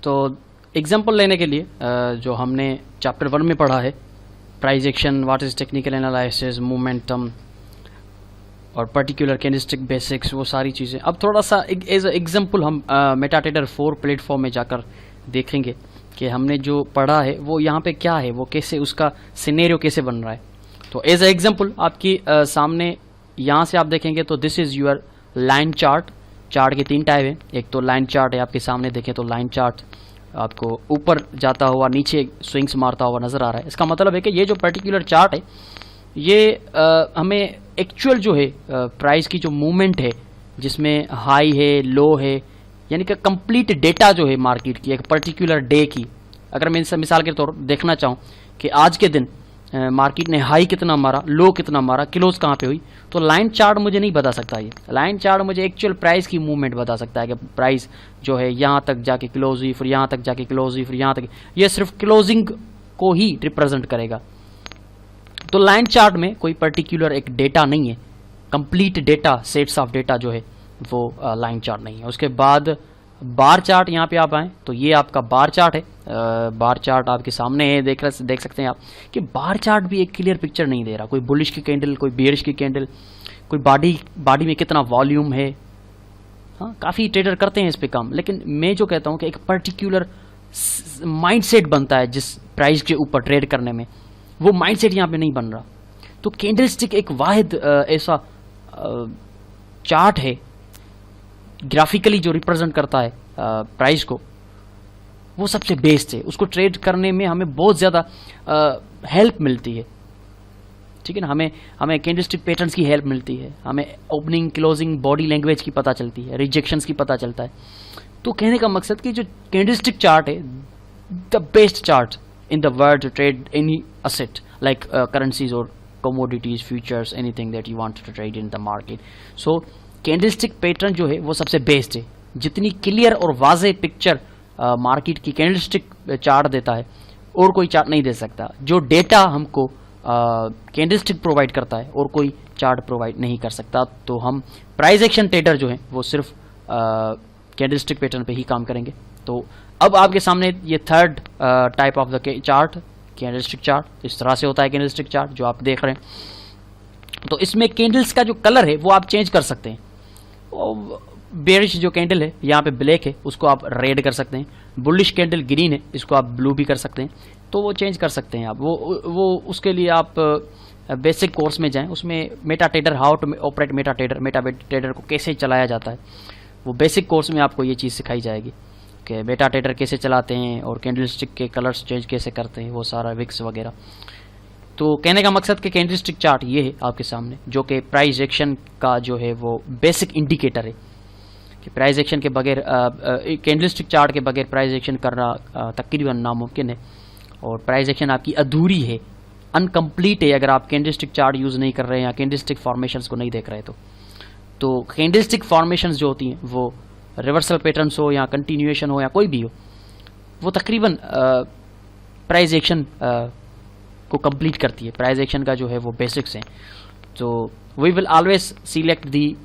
तो एग्जांपल लेने के लिए जो हमने चैप्टर 1 में पढ़ा है, price action, what is technical analysis, momentum और पर्टिकुलर कैंडलस्टिक बेसिक्स, वो सारी चीज़ें अब थोड़ा सा एज एग्जांपल हम मेटाट्रेडर 4 प्लेटफॉर्म में जाकर देखेंगे कि हमने जो पढ़ा है वो यहाँ पे क्या है, वो कैसे उसका सिनेरियो कैसे बन रहा है। तो एज एग्जांपल आपकी सामने यहाँ से आप देखेंगे तो this is your line chart. Chart के 3 टाइप हैं। एक तो लाइन चार्ट है, आपके सामने देखें तो लाइन चार्ट आपको ऊपर जाता हुआ नीचे स्विंग्स मारता हुआ नज़र आ रहा है। इसका मतलब है कि ये जो पर्टिकुलर चार्ट है ये हमें एक्चुअल जो है प्राइस की जो मूवमेंट है, जिसमें हाई है, लो है, यानी कि कंप्लीट डेटा जो है मार्केट की एक पर्टिकुलर डे की, अगर मैं मिसाल के तौर देखना चाहूँ कि आज के दिन मार्केट ने हाई कितना मारा, लो कितना मारा, क्लोज कहाँ पे हुई, तो लाइन चार्ट मुझे नहीं बता सकता। ये लाइन चार्ट मुझे एक्चुअल प्राइस की मूवमेंट बता सकता है कि प्राइस जो है यहाँ तक जाके क्लोज हुई, फिर यहाँ तक जाके क्लोज हुई, फिर यहाँ तक। ये सिर्फ क्लोजिंग को ही रिप्रेजेंट करेगा। तो लाइन चार्ट में कोई पर्टिकुलर एक डेटा नहीं है, complete data, sets of data जो है वो लाइन चार्ट नहीं है। उसके बाद बार चार्ट, यहाँ पे आप आए तो ये आपका बार चार्ट है। बार चार्ट आपके सामने है, देख सकते हैं आप कि बार चार्ट भी एक क्लियर पिक्चर नहीं दे रहा। कोई बुलिश की कैंडल, कोई बेयरिश की कैंडल, कोई बॉडी में कितना वॉल्यूम है। हाँ, काफ़ी ट्रेडर करते हैं इस पे काम, लेकिन मैं जो कहता हूँ कि एक पर्टिकुलर माइंडसेट बनता है जिस प्राइस के ऊपर ट्रेड करने में, वो माइंडसेट यहाँ पे नहीं बन रहा। तो कैंडलस्टिक एक वाहिद ऐसा चार्ट है ग्राफिकली जो रिप्रेजेंट करता है प्राइस को, वो सबसे बेस्ट है। उसको ट्रेड करने में हमें बहुत ज़्यादा हेल्प मिलती है, ठीक है ना। हमें कैंडलस्टिक पैटर्न्स की हेल्प मिलती है, हमें ओपनिंग, क्लोजिंग, बॉडी लैंग्वेज की पता चलती है, रिजेक्शंस की पता चलता है। तो कहने का मकसद कि जो कैंडलस्टिक चार्ट है, the best chart in the world to trade any asset like currencies और commodities, futures, anything that you want to trade in the market. So candlestick pattern जो है वो सबसे बेस्ट है। जितनी क्लियर और वाजे पिक्चर मार्केट की कैंडलस्टिक चार्ट देता है और कोई चार्ट नहीं दे सकता। जो डेटा हमको कैंडलस्टिक प्रोवाइड करता है और कोई चार्ट प्रोवाइड नहीं कर सकता। तो हम प्राइस एक्शन ट्रेडर जो है वो सिर्फ कैंडलस्टिक पैटर्न पे ही काम करेंगे। तो अब आपके सामने ये third type of the chart, candlestick chart, इस तरह से होता है कैंडलस्टिक चार्ट जो आप देख रहे हैं। तो इसमें कैंडल्स का जो कलर है वो आप चेंज कर सकते हैं। बेयरिश जो कैंडल है यहाँ पे ब्लैक है, उसको आप रेड कर सकते हैं। बुलिश कैंडल ग्रीन है, इसको आप ब्लू भी कर सकते हैं। तो वो चेंज कर सकते हैं आप। वो उसके लिए आप बेसिक कोर्स में जाएं, उसमें MetaTrader, how to operate MetaTrader को कैसे चलाया जाता है, वो बेसिक कोर्स में आपको ये चीज़ सिखाई जाएगी कि मेटा ट्रेडर कैसे चलाते हैं और कैंडलस्टिक के कलर्स चेंज कैसे करते हैं, वो सारा विक्स वगैरह। तो कहने का मकसद कि कैंडलस्टिक चार्ट ये है आपके सामने, जो कि प्राइस एक्शन का जो है वो बेसिक इंडिकेटर है कि प्राइस एक्शन के बगैर, कैंडलस्टिक चार्ट के बगैर प्राइस एक्शन करना तकरीबन नामुमकिन है। और प्राइस एक्शन आपकी अधूरी है, अनकम्प्लीट है अगर आप कैंडलस्टिक चार्ट यूज़ नहीं कर रहे हैं या कैंडलस्टिक फॉर्मेशंस को नहीं देख रहे। तो कैंडलस्टिक फॉर्मेशंस जो होती हैं वो रिवर्सल पैटर्न्स हो या कंटिन्यूएशन हो या कोई भी हो, वो तकरीबन प्राइस एक्शन को कंप्लीट करती है। प्राइस एक्शन का जो है वो बेसिक्स हैं। तो we will always select the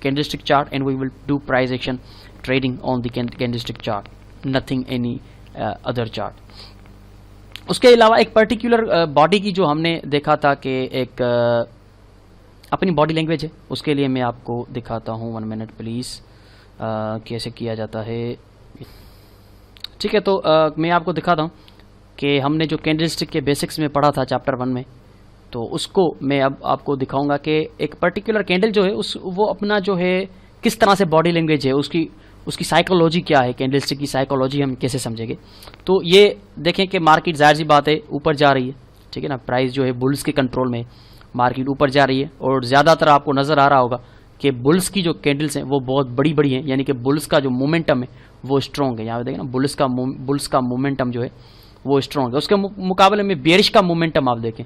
candlestick chart and we will do price action trading on the candlestick chart, nothing any other chart. उसके अलावा एक पर्टिकुलर बॉडी की जो हमने देखा था कि एक अपनी बॉडी लैंग्वेज है, उसके लिए मैं आपको दिखाता हूँ। 1 मिनट प्लीज़। कैसे किया जाता है, ठीक है। तो मैं आपको दिखाता हूँ कि हमने जो कैंडलस्टिक के बेसिक्स में पढ़ा था चैप्टर 1 में, तो उसको मैं अब आपको दिखाऊंगा कि एक पर्टिकुलर कैंडल जो है वो अपना जो है किस तरह से बॉडी लैंग्वेज है, उसकी साइकोलॉजी क्या है, कैंडलस्टिक की साइकोलॉजी हम कैसे समझेंगे। तो ये देखें कि मार्केट जाहिर सी बात है ऊपर जा रही है, ठीक है ना। प्राइस जो है बुल्स के कंट्रोल में, मार्केट ऊपर जा रही है और ज़्यादातर आपको नज़र आ रहा होगा कि बुल्स की जो कैंडल्स हैं वो बहुत बड़ी बड़ी हैं, यानी कि बुल्स का जो मोमेंटम है वो स्ट्रॉन्ग है। यहाँ पे देखें ना, बुल्स का मोमेंटम जो है वो स्ट्रॉन्ग है। उसके मुकाबले में बेयरिश का मोमेंटम आप देखें,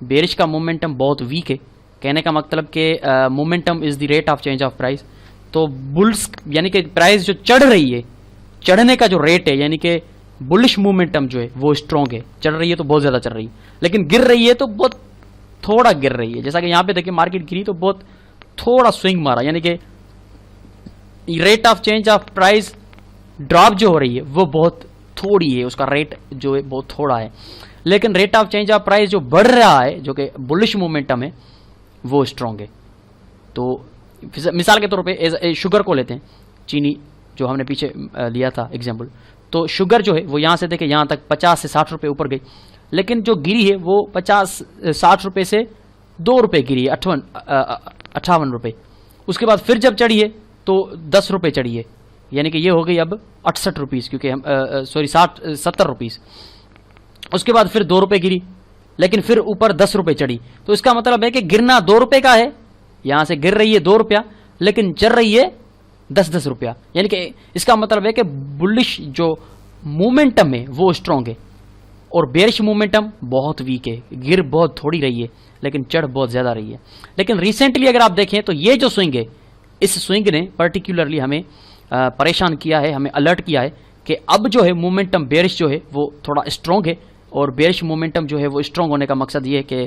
बेयरिश का मोमेंटम बहुत वीक है। कहने का मतलब कि momentum is the rate of change of price. तो बुल्स यानी कि प्राइस जो चढ़ रही है, चढ़ने का जो रेट है, यानी कि बुलिश मोमेंटम जो है वो स्ट्रॉन्ग है। चढ़ रही है तो बहुत ज़्यादा चढ़ रही है, लेकिन गिर रही है तो बहुत थोड़ा गिर रही है। जैसा कि यहाँ पे देखिए मार्केट गिरी तो बहुत थोड़ा स्विंग मारा, यानी कि rate of change of price drop जो हो रही है वो बहुत थोड़ी है, उसका रेट जो है बहुत थोड़ा है, लेकिन rate of change of price जो बढ़ रहा है जो कि बुलिश मोमेंटम है वो स्ट्रॉन्ग है। तो मिसाल के तौर पे शुगर को लेते हैं, चीनी जो हमने पीछे लिया था एग्जाम्पल, तो शुगर जो है वो यहाँ से देखें यहाँ तक 50 से 60 रुपये ऊपर गई, लेकिन जो गिरी है वो 50-60 रुपये से 2 रुपये गिरी है, 58 रुपये। उसके बाद फिर जब चढ़ी है तो 10 रुपये चढ़ी है, यानी कि ये हो गई अब 68 रुपीज़, क्योंकि हम 70 रुपीज़। उसके बाद फिर 2 रुपये गिरी, लेकिन फिर ऊपर 10 रुपये चढ़ी। तो इसका मतलब है कि गिरना 2 रुपये का है, यहाँ से गिर रही है 2 रुपया, लेकिन चढ़ रही है 10-10 रुपया, यानी कि इसका मतलब है कि बुलिश जो मोमेंटम है वो स्ट्रॉन्ग है और बेरिश मोमेंटम बहुत वीक है, गिर बहुत थोड़ी रही है लेकिन चढ़ बहुत ज़्यादा रही है। लेकिन रिसेंटली अगर आप देखें तो ये जो स्विंग है, इस स्विंग ने पर्टिकुलरली हमें परेशान किया है, हमें अलर्ट किया है कि अब जो है मोमेंटम बेरिश जो है वो थोड़ा स्ट्रॉन्ग है। और बेरिश मोमेंटम जो है वो स्ट्रॉन्ग होने का मकसद ये है कि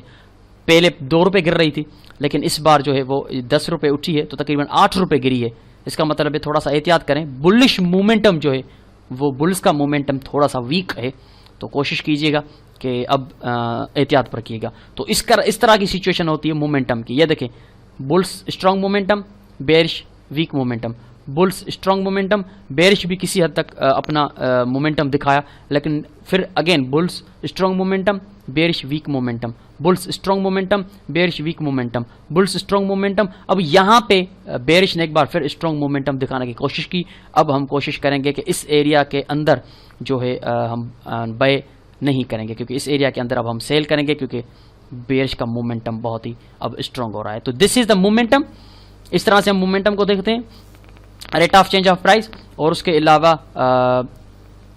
पहले 2 रुपये गिर रही थी, लेकिन इस बार जो है वो 10 रुपये उठी है तो तकरीबन 8 रुपये गिरी है। इसका मतलब है थोड़ा सा एहतियात करें, बुलिश मोमेंटम जो है वो बुल्स का मोमेंटम थोड़ा सा वीक है, तो कोशिश कीजिएगा कि अब एहतियात रखिएगा। तो इस तरह की सिचुएशन होती है मोमेंटम की। ये देखें, bulls strong momentum, bearish weak momentum, bulls strong momentum, bearish भी किसी हद तक अपना मोमेंटम दिखाया, लेकिन फिर again bulls strong momentum, bearish weak momentum, bulls strong momentum, bearish weak momentum, bulls strong momentum. अब यहाँ पे बेरिश ने एक बार फिर स्ट्रॉन्ग मोमेंटम दिखाने की कोशिश की। अब हम कोशिश करेंगे कि इस एरिया के अंदर जो है हम बाय नहीं करेंगे, क्योंकि इस एरिया के अंदर अब हम सेल करेंगे, क्योंकि बेरिश का मोमेंटम बहुत ही अब स्ट्रॉन्ग हो रहा है। तो दिस इज द मोमेंटम। इस तरह से हम मोमेंटम को देखते हैं, rate of change of price, और उसके अलावा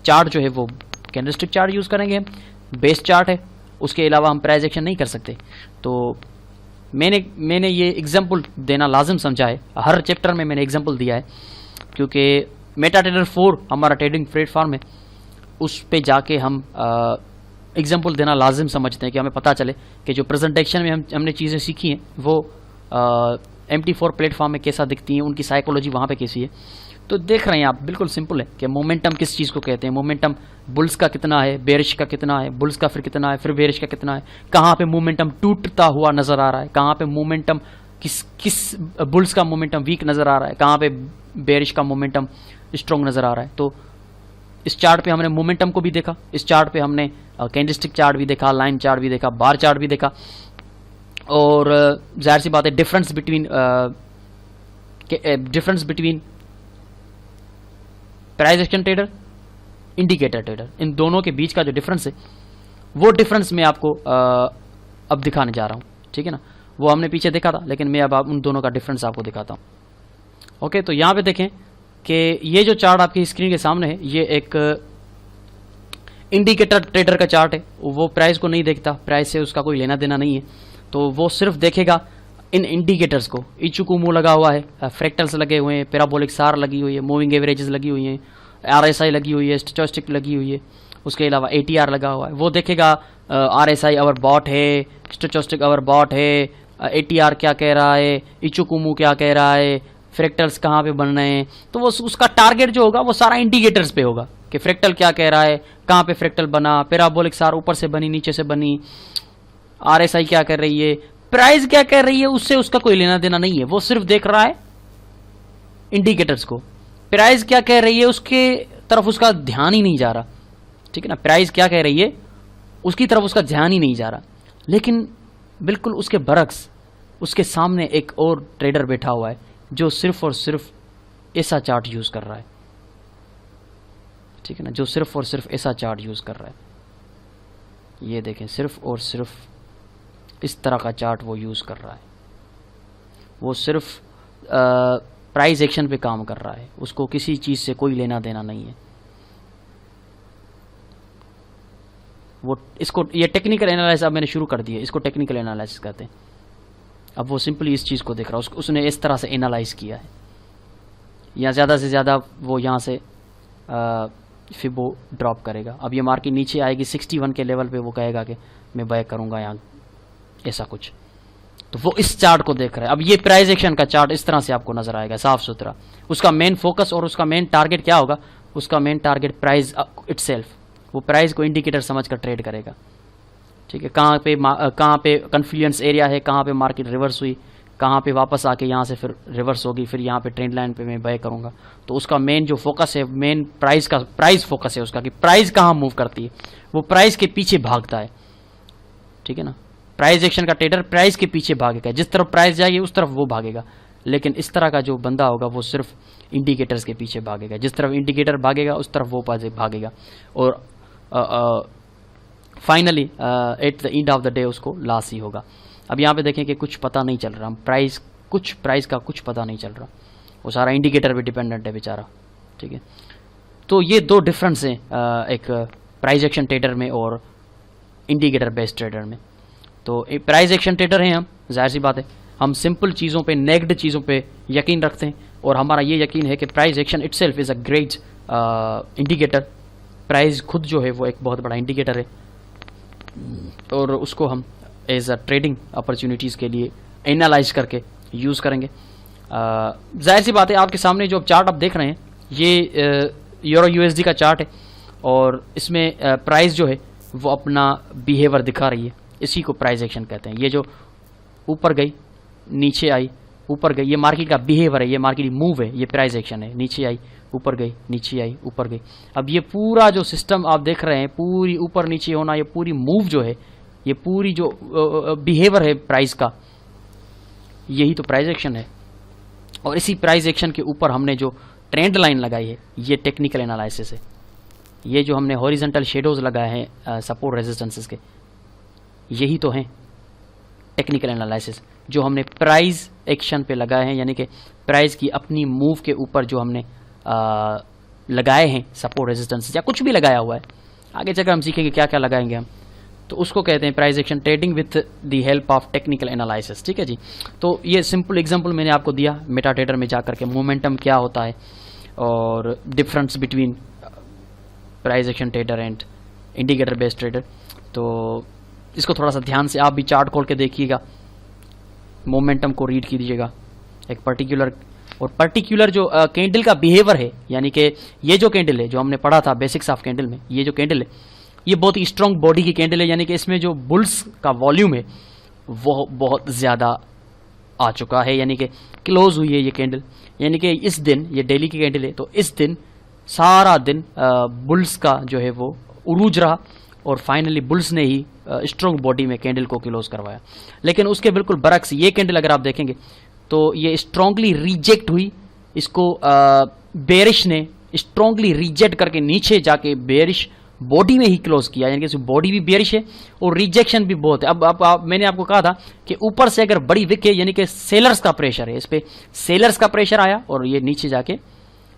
चार्ट जो है वो कैंडलस्टिक चार्ट यूज़ करेंगे, बेस चार्ट है, उसके अलावा हम प्राइस एक्शन नहीं कर सकते। तो मैंने ये एग्जांपल देना लाजिम समझा है, हर चैप्टर में मैंने एग्जांपल दिया है, क्योंकि मेटाट्रेडर 4 हमारा ट्रेडिंग प्लेटफॉर्म है, उस पे जाके हम एग्जांपल देना लाजिम समझते हैं कि हमें पता चले कि जो प्रेजेंटेशन में हमने चीज़ें सीखी हैं वो MT4 प्लेटफॉर्म में कैसा दिखती हैं, उनकी साइकोलॉजी वहाँ पे कैसी है। तो देख रहे हैं आप, बिल्कुल सिंपल है कि मोमेंटम किस चीज़ को कहते हैं, मोमेंटम बुल्स का कितना है, बेरिश का कितना है, बुल्स का फिर कितना है, फिर बेरिश का कितना है, कहाँ पे मोमेंटम टूटता हुआ नज़र आ रहा है, कहाँ पे मोमेंटम किस बुल्स का मोमेंटम वीक नज़र आ रहा है, कहाँ पे बेरिश का मोमेंटम स्ट्रॉन्ग नज़र आ रहा है। तो इस चार्ट पे हमने मोमेंटम को भी देखा, इस चार्ट पे हमने कैंडलस्टिक चार्ट भी देखा, लाइन चार्ट भी देखा, बार चार्ट भी देखा, और जाहिर सी बात है difference between price action trader, indicator trader, इन दोनों के बीच का जो डिफरेंस है वो डिफरेंस मैं आपको अब दिखाने जा रहा हूँ, ठीक है ना। वो हमने पीछे देखा था, लेकिन मैं अब उन दोनों का डिफरेंस आपको दिखाता हूँ। ओके, तो यहाँ पे देखें कि ये जो चार्ट आपकी स्क्रीन के सामने है, ये एक इंडिकेटर ट्रेडर का चार्ट है। वो प्राइस को नहीं देखता, प्राइस से उसका कोई लेना देना नहीं है, तो वो सिर्फ देखेगा इन इंडिकेटर्स को। इचुकुमो लगा हुआ है, फ्रैक्टल्स लगे हुए हैं, पैराबोलिक सार लगी हुई है, मूविंग एवरेजेस लगी हुई हैं, RSI लगी हुई है, स्टोचस्टिक लगी हुई है, उसके अलावा ATR लगा हुआ है। वो देखेगा RSI अवर बॉट है, स्टोचस्टिक अवर बॉट है, ATR क्या कह रहा है, इचुकुमो क्या कह रहा है, फ्रैक्टल्स कहाँ पे बन रहे हैं। तो वो उसका टारगेट जो होगा वो सारा इंडिकेटर्स पे होगा कि फ्रैक्टल क्या कह रहा है, कहाँ पे फ्रैक्टल बना, पैराबोलिक सार ऊपर से बनी नीचे से बनी, RSI क्या कर रही है, प्राइस क्या कर रही है, उससे उसका कोई लेना देना नहीं है। वो सिर्फ देख रहा है इंडिकेटर्स को, प्राइस क्या कह रही है उसके तरफ उसका ध्यान ही नहीं जा रहा, ठीक है ना। प्राइस क्या कह रही है उसकी तरफ उसका ध्यान ही नहीं जा रहा, लेकिन बिल्कुल उसके बरक्स उसके सामने एक और ट्रेडर बैठा हुआ है जो सिर्फ और सिर्फ ऐसा चार्ट यूज कर रहा है, ठीक है ना, जो सिर्फ और सिर्फ ऐसा चार्ट यूज कर रहा है। ये देखें, सिर्फ और सिर्फ इस तरह का चार्ट वो यूज कर रहा है। वो सिर्फ प्राइस एक्शन पे काम कर रहा है, उसको किसी चीज से कोई लेना देना नहीं है। वो इसको ये टेक्निकल एनालिसिस अब मैंने शुरू कर दिया, इसको टेक्निकल एनालिसिस कहते हैं। अब वो सिंपली इस चीज को देख रहा है, उसने इस तरह से एनालाइज किया है, या ज्यादा से ज्यादा वो यहाँ से फिबो ड्रॉप करेगा। अब ये मार्केट नीचे आएगी 61 के लेवल पे, वो कहेगा कि मैं बाय करूंगा यहाँ, ऐसा कुछ। तो वो इस चार्ट को देख रहा है। अब ये प्राइस एक्शन का चार्ट इस तरह से आपको नजर आएगा साफ सुथरा। उसका मेन फोकस और उसका मेन टारगेट क्या होगा, उसका मेन टारगेट प्राइस इटसेल्फ, वो प्राइस को इंडिकेटर समझकर ट्रेड करेगा। ठीक है, कहाँ पे कन्फ्लुएंस एरिया है, कहाँ पे मार्केट रिवर्स हुई, कहाँ पे वापस आके यहाँ से फिर रिवर्स होगी, फिर यहाँ पे ट्रेंड लाइन पे मैं बाय करूँगा। तो उसका मेन जो फोकस है, मेन प्राइस फोकस है उसका, कि प्राइस कहाँ मूव करती है, वो प्राइस के पीछे भागता है। ठीक है ना, प्राइस एक्शन का ट्रेडर प्राइस के पीछे भागेगा, जिस तरफ प्राइस जाएगी उस तरफ वो भागेगा। लेकिन इस तरह का जो बंदा होगा वो सिर्फ इंडिकेटर्स के पीछे भागेगा, जिस तरफ इंडिकेटर भागेगा उस तरफ वो भागेगा, और finally at the end of the day उसको लॉस ही होगा। अब यहाँ पे देखें कि कुछ पता नहीं चल रहा, प्राइस का कुछ पता नहीं चल रहा, वो सारा इंडिकेटर पे डिपेंडेंट है बेचारा। ठीक है, तो ये दो डिफरेंस हैं एक प्राइस एक्शन ट्रेडर में और इंडिकेटर बेस्ड ट्रेडर में। तो प्राइस एक्शन ट्रेडर हैं हम, जाहिर सी बात है, हम सिंपल चीज़ों पे, नेग्ड चीज़ों पे यकीन रखते हैं, और हमारा ये यकीन है कि price action itself is a great indicator. Price खुद जो है वो एक बहुत बड़ा इंडिकेटर है, और उसको हम एज अ ट्रेडिंग अपॉर्चुनिटीज़ के लिए एनालाइज करके यूज़ करेंगे। जाहिर सी बात है, आपके सामने जो चार्ट आप देख रहे हैं ये यूरो यूएसडी का चार्ट है, और इसमें प्राइस जो है वो अपना बिहेवियर दिखा रही है, इसी को प्राइस एक्शन कहते हैं। ये जो ऊपर गई, नीचे आई, ऊपर गई, ये मार्केट का बिहेवियर है, ये मार्केट की मूव है, ये प्राइस एक्शन है। नीचे आई, ऊपर गई, नीचे आई, ऊपर गई। अब ये पूरा जो सिस्टम आप देख रहे हैं, पूरी ऊपर नीचे होना, ये पूरी मूव जो है, ये पूरी जो बिहेवियर है प्राइस का, यही तो प्राइस एक्शन है। और इसी प्राइस एक्शन के ऊपर हमने जो ट्रेंड लाइन लगाई है, ये टेक्निकल एनालिसिस है। ये जो हमने हॉरिजॉन्टल शेडोज लगाए हैं सपोर्ट रेजिस्टेंसेस के, यही तो हैं टेक्निकल एनालिसिस जो हमने प्राइस एक्शन पे लगाए हैं, यानी कि प्राइस की अपनी मूव के ऊपर जो हमने लगाए हैं सपोर्ट रेजिस्टेंस या कुछ भी लगाया हुआ है। आगे चलकर हम सीखेंगे क्या क्या लगाएंगे हम, तो उसको कहते हैं price action trading with the help of technical analysis. ठीक है जी, तो ये सिंपल एग्जांपल मैंने आपको दिया मेटा ट्रेडर में जाकर के मोमेंटम क्या होता है और difference between price action trader and indicator based trader. तो इसको थोड़ा सा ध्यान से आप भी चार्ट खोल के देखिएगा, मोमेंटम को रीड कीजिएगा, एक पर्टिकुलर जो कैंडल का बिहेवियर है, यानी कि ये जो कैंडल है जो हमने पढ़ा था बेसिक्स ऑफ कैंडल में, ये जो कैंडल है ये बहुत ही स्ट्रॉन्ग बॉडी की कैंडल है, यानी कि इसमें जो बुल्स का वॉल्यूम है वो बहुत ज़्यादा आ चुका है, यानी कि क्लोज हुई है ये कैंडल। यानी कि इस दिन, ये डेली की कैंडल है, तो इस दिन सारा दिन बुल्स का जो है वो उरूज रहा, और फाइनली बुल्स ने ही स्ट्रॉन्ग बॉडी में कैंडल को क्लोज करवाया। लेकिन उसके बिल्कुल बरक्स ये कैंडल अगर आप देखेंगे तो ये स्ट्रांगली रिजेक्ट हुई, इसको बेरिश ने स्ट्रांगली रिजेक्ट करके नीचे जाके बेरिश बॉडी में ही क्लोज किया, यानी कि बॉडी भी बेरिश है और रिजेक्शन भी बहुत है। अब मैंने आपको कहा था कि ऊपर से अगर बड़ी विक है, यानी कि सेलर्स का प्रेशर है, इस पे सेलर्स का प्रेशर आया और ये नीचे जाके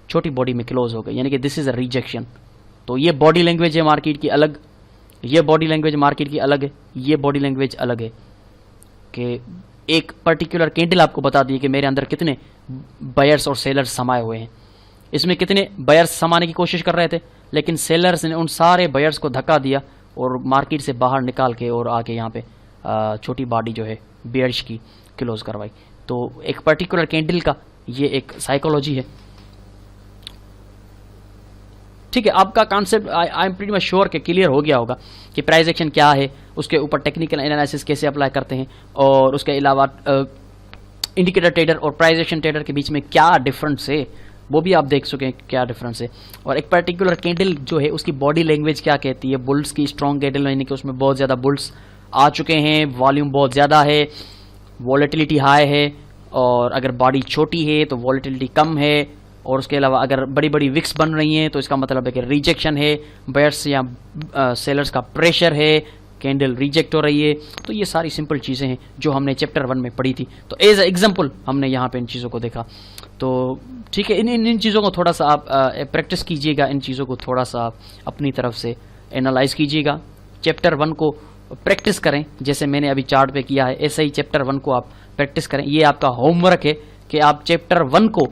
छोटी बॉडी में क्लोज हो गई, यानी कि दिस इज अ रिजेक्शन। तो ये बॉडी लैंग्वेज है मार्केट की अलग, ये बॉडी लैंग्वेज मार्केट की अलग है, ये बॉडी लैंग्वेज अलग है। कि एक पर्टिकुलर कैंडल आपको बता दी कि मेरे अंदर कितने बायर्स और सेलर्स समाये हुए हैं, इसमें कितने बायर्स समाने की कोशिश कर रहे थे, लेकिन सेलर्स ने उन सारे बायर्स को धक्का दिया और मार्केट से बाहर निकाल के और आके यहाँ पे छोटी बॉडी जो है बेयर्स की क्लोज करवाई। तो एक पर्टिकुलर कैंडल का ये एक साइकोलॉजी है। ठीक है, आपका concept I am pretty much sure कि क्लियर हो गया होगा कि प्राइस एक्शन क्या है, उसके ऊपर टेक्निकल एनालिसिस कैसे अप्लाई करते हैं, और उसके अलावा इंडिकेटर ट्रेडर और प्राइस एक्शन ट्रेडर के बीच में क्या डिफरेंस है वो भी आप देख सकें क्या डिफरेंस है। और एक पर्टिकुलर कैंडल जो है उसकी बॉडी लैंग्वेज क्या कहती है, बुल्स की स्ट्रॉन्ग कैंडल, यानी कि उसमें बहुत ज़्यादा बुल्स आ चुके हैं, वॉल्यूम बहुत ज़्यादा है, वॉलेटिलिटी हाई है, और अगर बॉडी छोटी है तो वॉलेटिलिटी कम है, और उसके अलावा अगर बड़ी बड़ी विक्स बन रही हैं तो इसका मतलब है कि रिजेक्शन है, बायर्स या सेलर्स का प्रेशर है, कैंडल रिजेक्ट हो रही है। तो ये सारी सिंपल चीज़ें हैं जो हमने चैप्टर 1 में पढ़ी थी, तो एज एग्जांपल हमने यहाँ पे इन चीज़ों को देखा। तो ठीक है, इन चीज़ों को थोड़ा सा आप प्रैक्टिस कीजिएगा, इन चीज़ों को थोड़ा सा आप अपनी तरफ से एनालाइज कीजिएगा। चैप्टर 1 को प्रैक्टिस करें, जैसे मैंने अभी चार्ट पे किया है ऐसे ही चैप्टर 1 को आप प्रैक्टिस करें। ये आपका होमवर्क है कि आप चैप्टर 1 को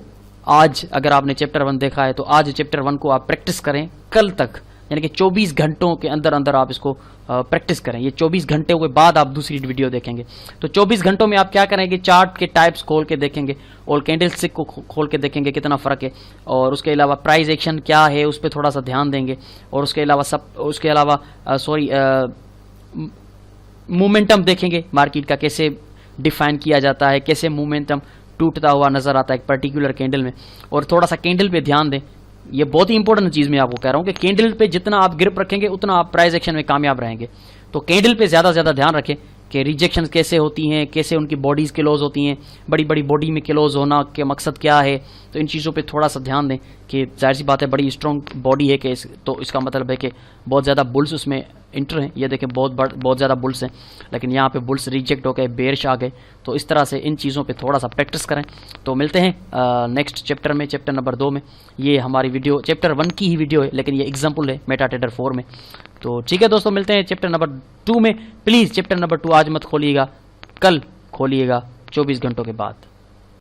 आज, अगर आपने चैप्टर 1 देखा है तो आज चैप्टर 1 को आप प्रैक्टिस करें, कल तक यानी कि 24 घंटों के अंदर अंदर आप इसको प्रैक्टिस करें। ये 24 घंटे के बाद आप दूसरी वीडियो देखेंगे। तो 24 घंटों में आप क्या करेंगे, चार्ट के टाइप्स खोल के देखेंगे और कैंडल स्टिक को खोल के देखेंगे कितना फ़र्क है, और उसके अलावा प्राइस एक्शन क्या है उस पर थोड़ा सा ध्यान देंगे, और उसके अलावा मोमेंटम देखेंगे मार्केट का कैसे डिफाइन किया जाता है, कैसे मोमेंटम टूटता हुआ नजर आता है एक पर्टिकुलर कैंडल में, और थोड़ा सा कैंडल पे ध्यान दें। ये बहुत ही इंपॉर्टेंट चीज़ मैं आपको कह रहा हूँ कि कैंडल पे जितना आप ग्रिप रखेंगे उतना आप प्राइस एक्शन में कामयाब रहेंगे। तो कैंडल पे ज़्यादा से ज़्यादा ध्यान रखें कि रिजेक्शन कैसे होती हैं, कैसे उनकी बॉडीज़ क्लोज होती हैं, बड़ी बड़ी बॉडी में क्लोज होना के मकसद क्या है। तो इन चीज़ों पे थोड़ा सा ध्यान दें कि जाहिर सी बात है बड़ी स्ट्रॉन्ग बॉडी है कि तो इसका मतलब है कि बहुत ज़्यादा बुल्स उसमें इंटर हैं। ये देखें बहुत ज़्यादा बुल्स हैं, लेकिन यहाँ पे बुल्स रिजेक्ट हो गए, बेयरिश आ गए। तो इस तरह से इन चीज़ों पे थोड़ा सा प्रैक्टिस करें। तो मिलते हैं नेक्स्ट चैप्टर में, चैप्टर नंबर 2 में। ये हमारी वीडियो चैप्टर 1 की ही वीडियो है, लेकिन ये एग्जाम्पल है मेटाट्रेडर 4 में। तो ठीक है दोस्तों, मिलते हैं चैप्टर नंबर 2 में। प्लीज़ चैप्टर नंबर 2 आज मत खोलिएगा, कल खोलिएगा 24 घंटों के बाद।